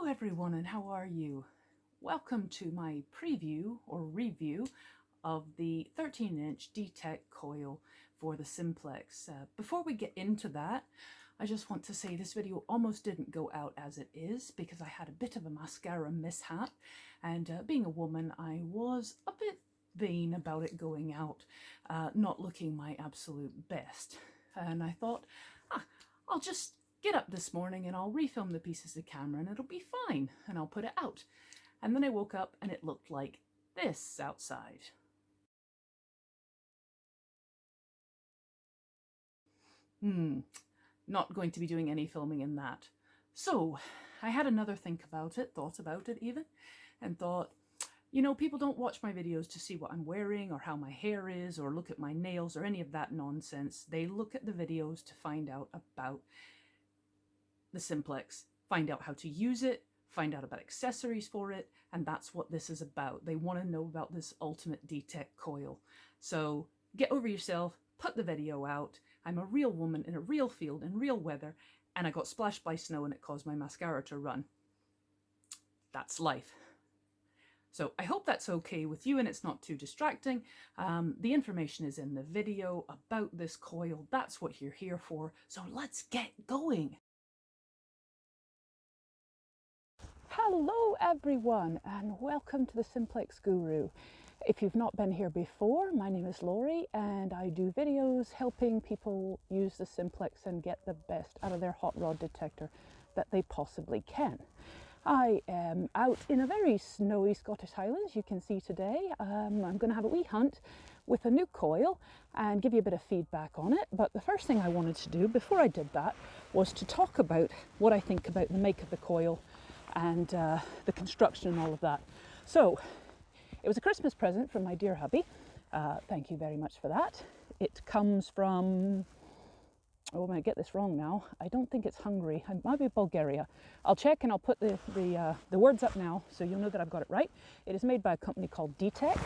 Hello everyone, and how are you? Welcome to my preview or review of the 13-inch Detech coil for the Simplex. Before we get into that, I just want to say this video almost didn't go out as it is because I had a bit of a mascara mishap, and being a woman I was a bit vain about it going out, not looking my absolute best. And I thought, I'll just get up this morning and I'll refilm the pieces of camera and it'll be fine and I'll put it out. And then I woke up and it looked like this outside. Not going to be doing any filming in that. So I had another thought about it even, and thought, you know, people don't watch my videos to see what I'm wearing or how my hair is or look at my nails or any of that nonsense. They look at the videos to find out about the Simplex, find out how to use it, find out about accessories for it, and that's what this is about. They want to know about this ultimate Detech coil. So get over yourself, put the video out. I'm a real woman in a real field in real weather, and I got splashed by snow and it caused my mascara to run. That's life. So I hope that's okay with you and it's not too distracting. The information is in the video about this coil. That's what you're here for. So let's get going. Hello everyone, and welcome to the Simplex Guru. If you've not been here before, my name is Laurie and I do videos helping people use the Simplex and get the best out of their hot rod detector that they possibly can. I am out in a very snowy Scottish Highlands, you can see today. I'm going to have a wee hunt with a new coil and give you a bit of feedback on it. But the first thing I wanted to do before I did that was to talk about what I think about the make of the coil and the construction and all of that. So it was a Christmas present from my dear hubby. Thank you very much for that. It comes from, oh, I'm going to get this wrong now. I don't think it's Hungary. It might be Bulgaria. I'll check and I'll put the words up now so you'll know that I've got it right. It is made by a company called Detech.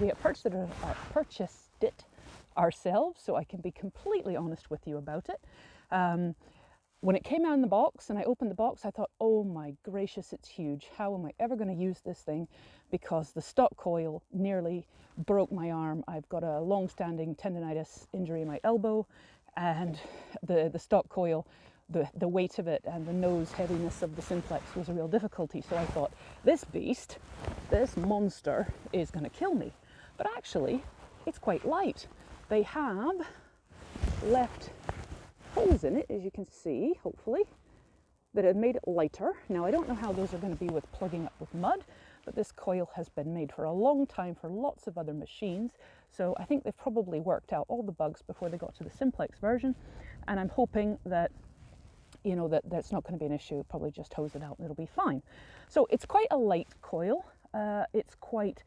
We have purchased it ourselves, so I can be completely honest with you about it. When it came out in the box and I opened the box, I thought, oh my gracious, it's huge. How am I ever going to use this thing? Because the stock coil nearly broke my arm. I've got a long-standing tendonitis injury in my elbow, and the stock coil, the weight of it and the nose heaviness of the Simplex was a real difficulty. So I thought, this beast, this monster is going to kill me. But actually, it's quite light. They have left holes in it, as you can see, hopefully, that have made it lighter. Now, I don't know how those are going to be with plugging up with mud, but this coil has been made for a long time for lots of other machines, so I think they've probably worked out all the bugs before they got to the Simplex version, and I'm hoping that, you know, that's not going to be an issue. Probably just hose it out and it'll be fine. So it's quite a light coil. It's quite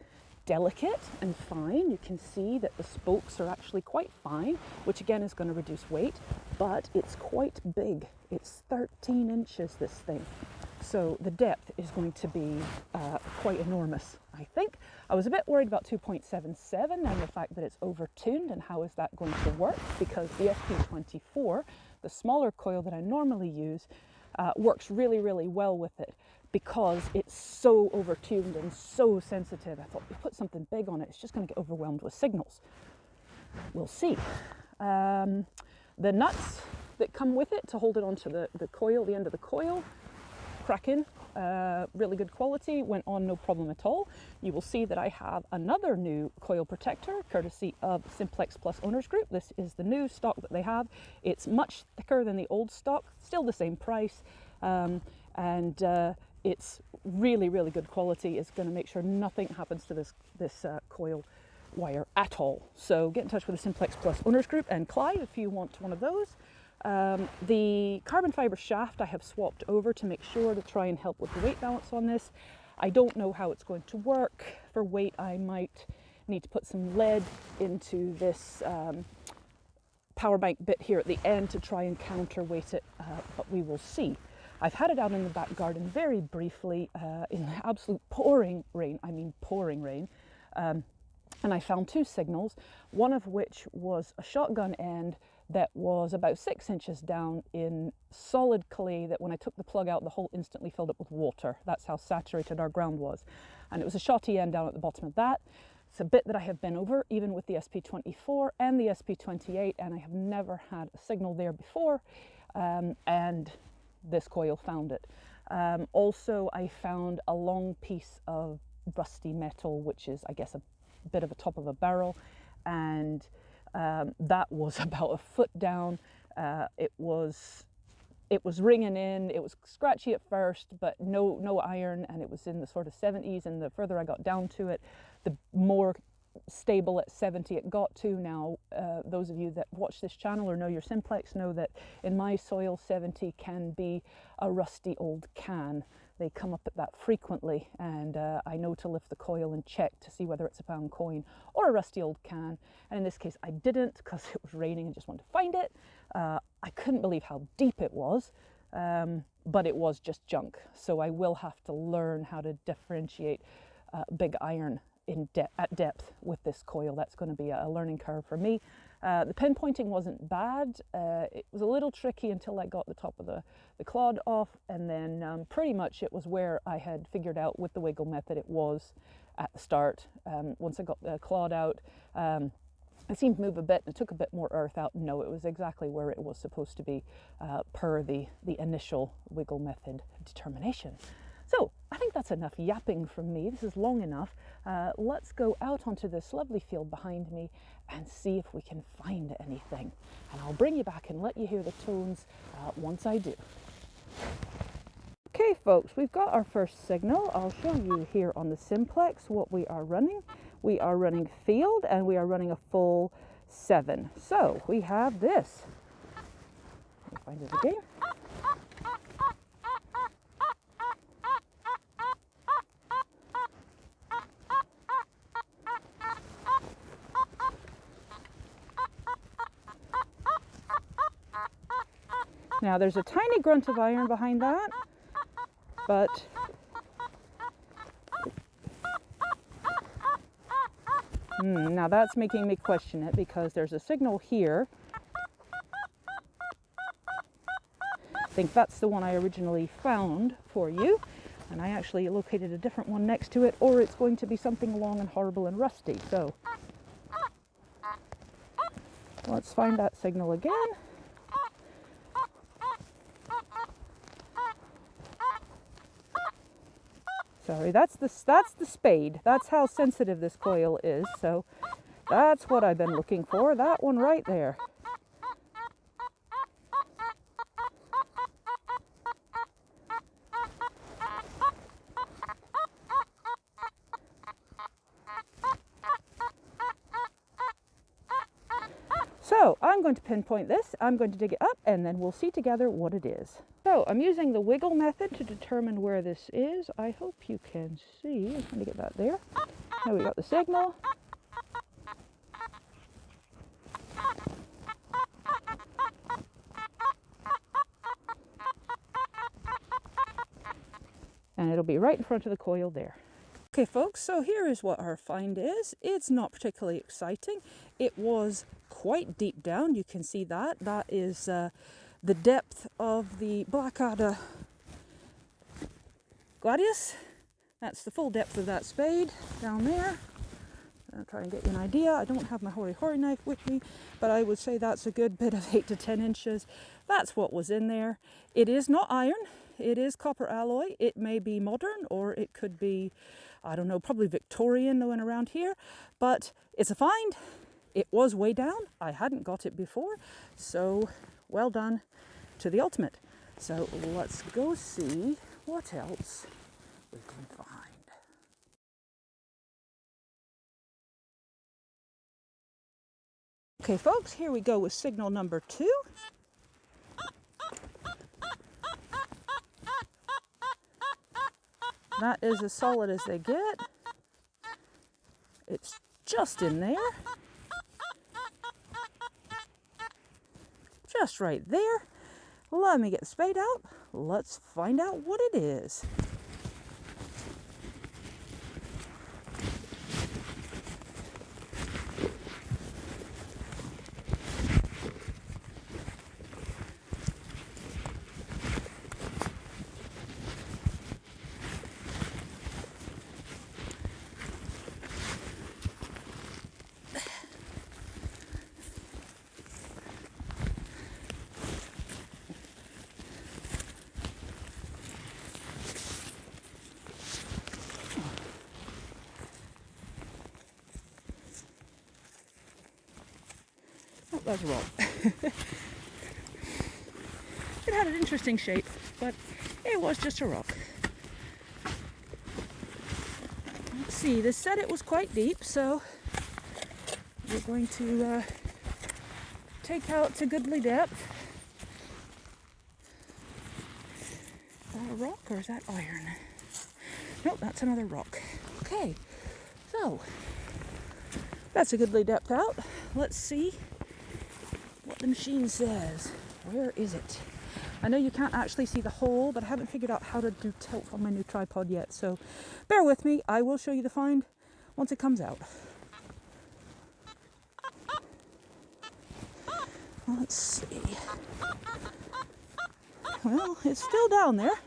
delicate and fine. You can see that the spokes are actually quite fine, which again is going to reduce weight, but it's quite big. It's 13 inches, this thing. So the depth is going to be quite enormous, I think. I was a bit worried about 2.77 and the fact that it's over-tuned and how is that going to work, because the SP24, the smaller coil that I normally use, works really, really well with it because it's so over-tuned and so sensitive. I thought, if we put something big on it, it's just going to get overwhelmed with signals. We'll see. The nuts that come with it to hold it onto the coil, the end of the coil, cracking, really good quality, went on no problem at all. You will see that I have another new coil protector courtesy of SImplex Owners group. This is the new stock that they have. It's much thicker than the old stock, still the same price, and it's really, really good quality. It's going to make sure nothing happens to this coil wire at all. So get in touch with the SImplex Owners group and Clive if you want one of those. The carbon fiber shaft I have swapped over to make sure to try and help with the weight balance on this. I don't know how it's going to work. For weight, I might need to put some lead into this power bank bit here at the end to try and counterweight it, but we will see. I've had it out in the back garden very briefly in absolute pouring rain, and I found two signals, one of which was a shotgun end that was about 6 inches down in solid clay that when I took the plug out, the hole instantly filled up with water. That's how saturated our ground was. And it was a shotty end down at the bottom of that. It's a bit that I have been over, even with the SP24 and the SP28, and I have never had a signal there before, and this coil found it. Also, I found a long piece of rusty metal, which is, I guess, a bit of a top of a barrel, and that was about a foot down. It was ringing in. It was scratchy at first, but no iron, and it was in the sort of 70s, and the further I got down to it, the more stable at 70 it got to. Now, those of you that watch this channel or know your Simplex know that in my soil 70 can be a rusty old can. They come up at that frequently, and I know to lift the coil and check to see whether it's a pound coin or a rusty old can. And in this case I didn't, because it was raining and just wanted to find it. I couldn't believe how deep it was, but it was just junk. So I will have to learn how to differentiate big iron at depth with this coil. That's going to be a learning curve for me. The pinpointing wasn't bad. It was a little tricky until I got the top of the clod off, and then pretty much it was where I had figured out with the wiggle method it was at the start. Once I got the clod out, it seemed to move a bit, and it took a bit more earth out. No, it was exactly where it was supposed to be per the initial wiggle method determination. So I think that's enough yapping from me. This is long enough. Let's go out onto this lovely field behind me and see if we can find anything. And I'll bring you back and let you hear the tones once I do. Okay folks, we've got our first signal. I'll show you here on the Simplex what we are running. We are running field, and we are running a full 7. So we have this. Let me find it again. Now there's a tiny grunt of iron behind that, but now that's making me question it, because there's a signal here. I think that's the one I originally found for you, and I actually located a different one next to it, or it's going to be something long and horrible and rusty. So let's find that signal again. Sorry, that's the spade. That's how sensitive this coil is. So that's what I've been looking for. That one right there. So I'm going to pinpoint this, I'm going to dig it up, and then we'll see together what it is. So I'm using the wiggle method to determine where this is. I hope you can see. I'm trying to get that there. Now we got the signal. And it'll be right in front of the coil there. Okay folks, so here is what our find is. It's not particularly exciting. It was quite deep down, you can see that. That is the depth of the Blackadder Gladius. That's the full depth of that spade down there. I'll try and get you an idea. I don't have my hoary knife with me, but I would say that's a good bit of 8 to 10 inches. That's what was in there. It is not iron. It is copper alloy. It may be modern, or it could be, I don't know, probably Victorian, no one around here, but it's a find. It was way down. I hadn't got it before, so well done to the ultimate. So let's go see what else we can find. Okay folks, here we go with signal number 2. That is as solid as they get. It's just in there. Just right there. Let me get the spade out. Let's find out what it is. that's wrong. It had an interesting shape, but it was just a rock. Let's see, this said it was quite deep, so we're going to take out to goodly depth. Is that a rock or is that iron? Nope, that's another rock. Okay, so that's a goodly depth out. Let's see what the machine says. Where is it? I know you can't actually see the hole, but I haven't figured out how to do tilt on my new tripod yet, so bear with me. I will show you the find once it comes out. Let's see. Well, it's still down there.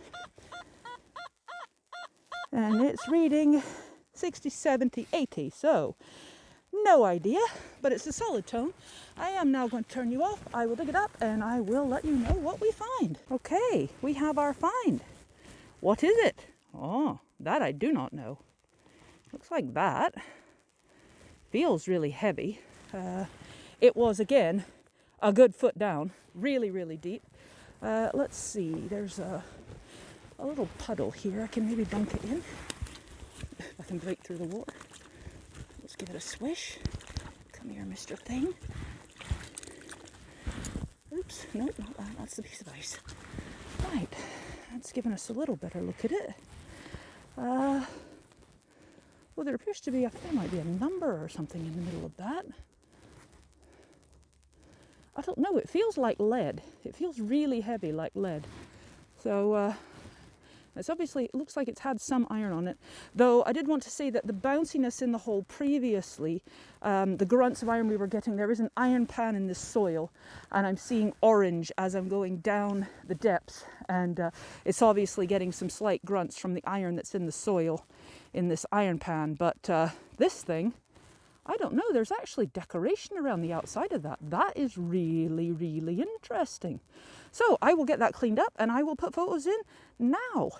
And it's reading 60, 70, 80, so no idea, but it's a solid tone. I am now going to turn you off. I will dig it up and I will let you know what we find. Okay, we have our find. What is it? Oh, that I do not know. Looks like that. Feels really heavy. It was, again, a good foot down. Really, really deep. Let's see. There's a little puddle here. I can maybe dunk it in. I can break through the water. Let's give it a swish. Come here, Mr. Thing. Oops, nope, not that. That's the piece of ice. Right, that's given us a little better look at it. Well, there appears to be, I think there might be a number or something in the middle of that. I don't know, it feels like lead. It feels really heavy like lead. So, it's obviously, it looks like it's had some iron on it. Though I did want to say that the bounciness in the hole previously, the grunts of iron we were getting, there is an iron pan in this soil, and I'm seeing orange as I'm going down the depth, and it's obviously getting some slight grunts from the iron that's in the soil in this iron pan. But this thing, I don't know, there's actually decoration around the outside of that. That is really, really interesting. So I will get that cleaned up and I will put photos in now.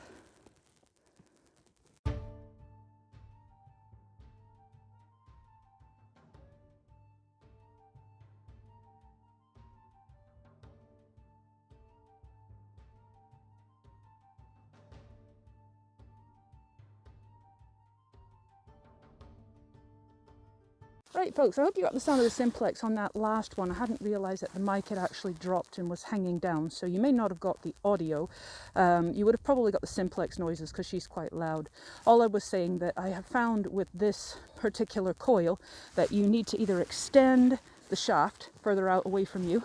Right folks, I hope you got the sound of the Simplex on that last one. I hadn't realised that the mic had actually dropped and was hanging down, so you may not have got the audio. You would have probably got the Simplex noises because she's quite loud. All I was saying that I have found with this particular coil that you need to either extend the shaft further out away from you,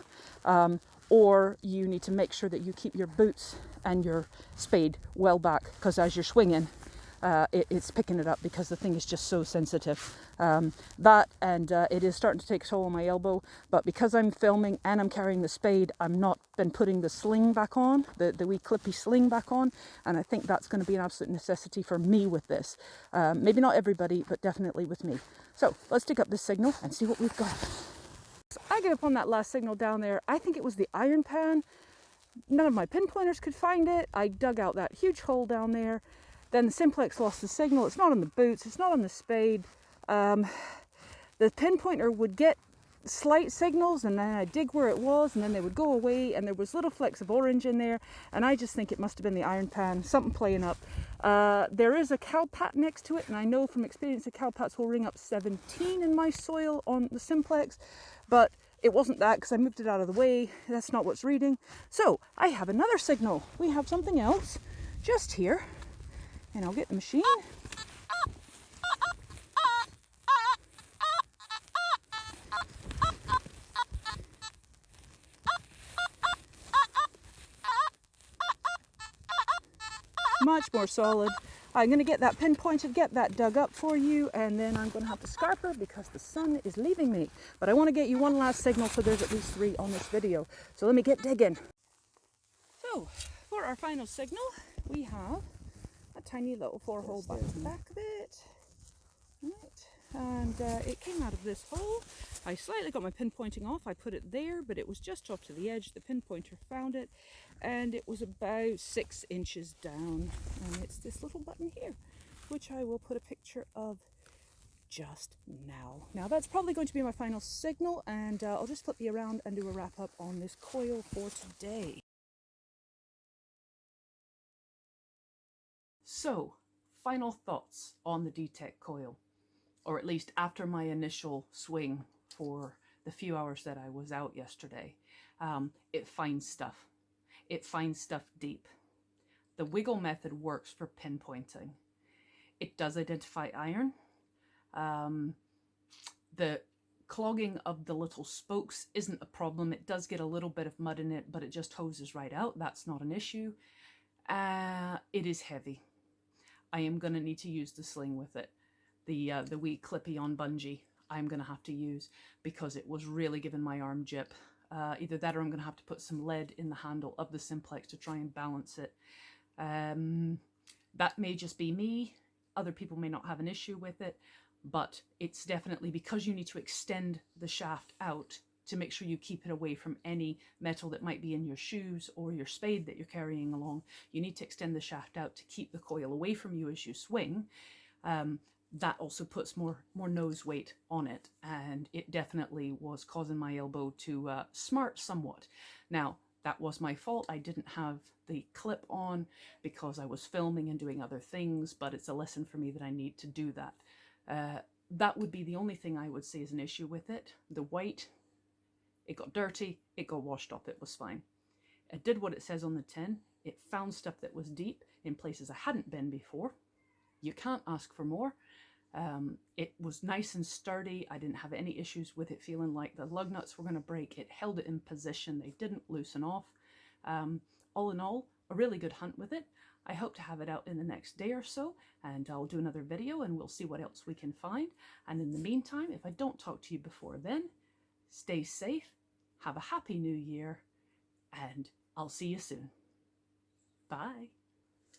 or you need to make sure that you keep your boots and your spade well back, because as you're swinging, it's picking it up because the thing is just so sensitive. It is starting to take a toll on my elbow, but because I'm filming and I'm carrying the spade, I'm not been putting the sling back on, the wee clippy sling back on, and I think that's going to be an absolute necessity for me with this. Maybe not everybody, but definitely with me. So let's dig up this signal and see what we've got. So I get up on that last signal down there. I think it was the iron pan. None of my pinpointers could find it. I dug out that huge hole down there. Then the Simplex lost the signal. It's not on the boots, it's not on the spade. The pinpointer would get slight signals and then I'd dig where it was and then they would go away, and there was little flecks of orange in there, and I just think it must have been the iron pan, something playing up. There is a cowpat next to it, and I know from experience that cowpats will ring up 17 in my soil on the Simplex, but it wasn't that because I moved it out of the way. That's not what's reading. So I have another signal. We have something else just here. And I'll get the machine. Much more solid. I'm going to get that pinpointed, get that dug up for you, and then I'm going to have to scarp her because the sun is leaving me. But I want to get you one last signal, so there's at least 3 on this video. So let me get digging. So for our final signal, we have a tiny little 4-hole back to the back of it. Right. And it came out of this hole. I slightly got my pinpointing off. I put it there, but it was just off to the edge. The pinpointer found it, and it was about 6 inches down. And it's this little button here, which I will put a picture of just now. Now that's probably going to be my final signal, and I'll just flip you around and do a wrap up on this coil for today. So, final thoughts on the Detech coil, or at least after my initial swing for the few hours that I was out yesterday. It finds stuff. It finds stuff deep. The wiggle method works for pinpointing. It does identify iron. The clogging of the little spokes isn't a problem. It does get a little bit of mud in it, but it just hoses right out. That's not an issue. It is heavy. I am going to need to use the sling with it. The wee clippy on bungee I'm going to have to use, because it was really giving my arm jip. Either that, or I'm going to have to put some lead in the handle of the Simplex to try and balance it. That may just be me. Other people may not have an issue with it, but it's definitely, because you need to extend the shaft out to make sure you keep it away from any metal that might be in your shoes or your spade that you're carrying along. You need to extend the shaft out to keep the coil away from you as you swing. That also puts more nose weight on it, and it definitely was causing my elbow to smart somewhat. Now, that was my fault. I didn't have the clip on because I was filming and doing other things, but it's a lesson for me that I need to do that. That would be the only thing I would say is an issue with it. The white, it got dirty, it got washed up, it was fine. It did what it says on the tin. It found stuff that was deep in places I hadn't been before. You can't ask for more. It was nice and sturdy. I didn't have any issues with it feeling like the lug nuts were going to break. It held it in position. They didn't loosen off. All in all, a really good hunt with it. I hope to have it out in the next day or so, and I'll do another video and we'll see what else we can find. And in the meantime, if I don't talk to you before then, stay safe, have a happy new year, and I'll see you soon. Bye.